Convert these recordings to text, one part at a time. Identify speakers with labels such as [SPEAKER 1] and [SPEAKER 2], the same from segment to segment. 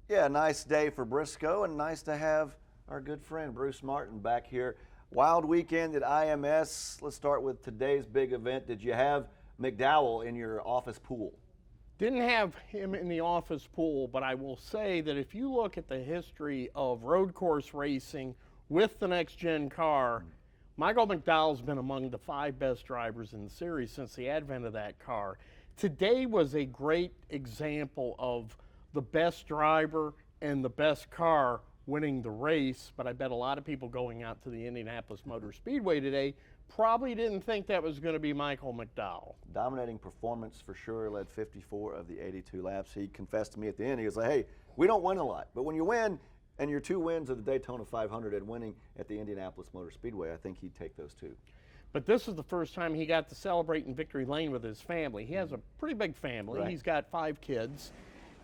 [SPEAKER 1] Yeah, nice day for Briscoe, and nice to have our good friend Bruce Martin back here. Wild weekend at IMS. Let's start with today's big event. Did you have McDowell in your office pool?
[SPEAKER 2] Didn't have him in the office pool, but I will say that if you look at the history of road course racing with the next gen car, Michael McDowell's been among the 5 best drivers in the series since the advent of that car. Today was a great example of the best driver and the best car winning the race, but I bet a lot of people going out to the Indianapolis Motor Speedway today probably didn't think that was going to be Michael McDowell.
[SPEAKER 1] Dominating performance for sure, led 54 of the 82 laps. He confessed to me at the end, he was like, hey, we don't win a lot, but when you win, and your 2 wins of the Daytona 500 and winning at the Indianapolis Motor Speedway, I think he'd take those 2.
[SPEAKER 2] But this is the first time he got to celebrate in Victory Lane with his family. He has a pretty big family.
[SPEAKER 1] Right.
[SPEAKER 2] He's got 5 kids.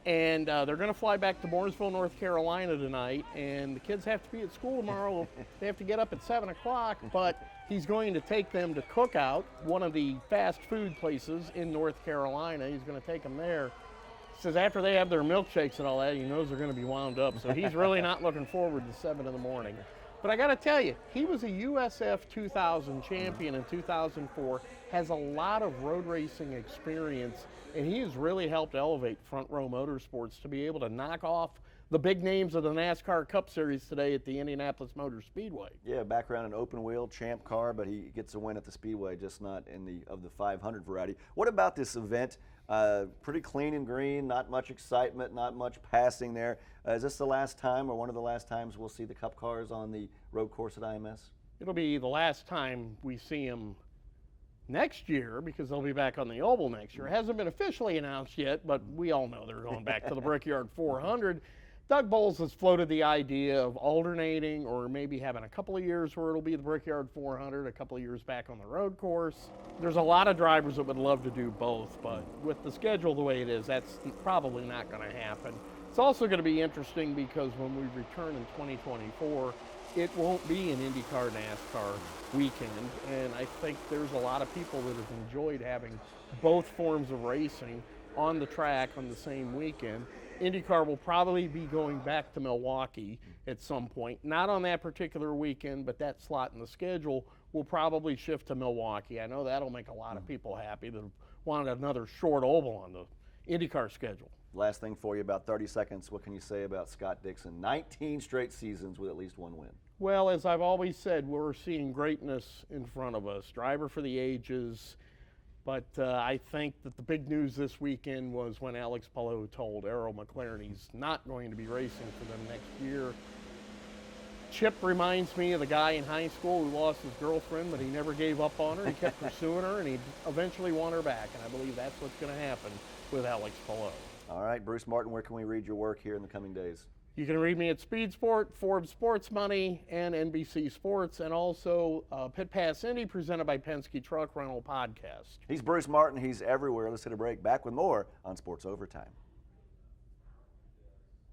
[SPEAKER 2] And they're going to fly back to Mooresville, North Carolina tonight, and the kids have to be at school tomorrow. They have to get up at 7 o'clock, but he's going to take them to Cookout, one of the fast food places in North Carolina. He's going to take them there. He says after they have their milkshakes and all that, he knows they're going to be wound up, so he's really not looking forward to 7 in the morning. But I got to tell you, he was a USF 2000 champion in 2004, has a lot of road racing experience, and he has really helped elevate Front Row Motorsports to be able to knock off the big names of the NASCAR Cup Series today at the Indianapolis Motor Speedway.
[SPEAKER 1] Yeah, background in open wheel, champ car, but he gets a win at the Speedway, just not in the 500 variety. What about this event? Pretty clean and green, not much excitement, not much passing there. Is this the last time or one of the last times we'll see the Cup cars on the road course at IMS?
[SPEAKER 2] It'll be the last time we see him next year because they'll be back on the oval next year. It hasn't been officially announced yet, but we all know they're going back to the Brickyard 400. Doug Bowles has floated the idea of alternating or maybe having a couple of years where it'll be the Brickyard 400, a couple of years back on the road course. There's a lot of drivers that would love to do both, but with the schedule the way it is, that's probably not going to happen. It's also going to be interesting because when we return in 2024, it won't be an IndyCar NASCAR weekend, and I think there's a lot of people that have enjoyed having both forms of racing on the track on the same weekend. IndyCar will probably be going back to Milwaukee at some point, not on that particular weekend, but that slot in the schedule will probably shift to Milwaukee. I know that'll make a lot of people happy that wanted another short oval on the IndyCar schedule.
[SPEAKER 1] Last thing for you, about 30 seconds, what can you say about Scott Dixon? 19 straight seasons with at least 1 win.
[SPEAKER 2] Well, as I've always said, we're seeing greatness in front of us. Driver for the ages. But I think that the big news this weekend was when Alex Palou told Arrow McLaren he's not going to be racing for them next year. Chip reminds me of the guy in high school who lost his girlfriend, but he never gave up on her. He kept pursuing her, and he eventually won her back. And I believe that's what's going to happen with Alex Palou.
[SPEAKER 1] All right, Bruce Martin, where can we read your work here in the coming days?
[SPEAKER 2] You can read me at Speed Sport, Forbes Sports Money, and NBC Sports, and also Pit Pass Indy, presented by Penske Truck Rental Podcast.
[SPEAKER 1] He's Bruce Martin. He's everywhere. Let's hit a break. Back with more on Sports Overtime.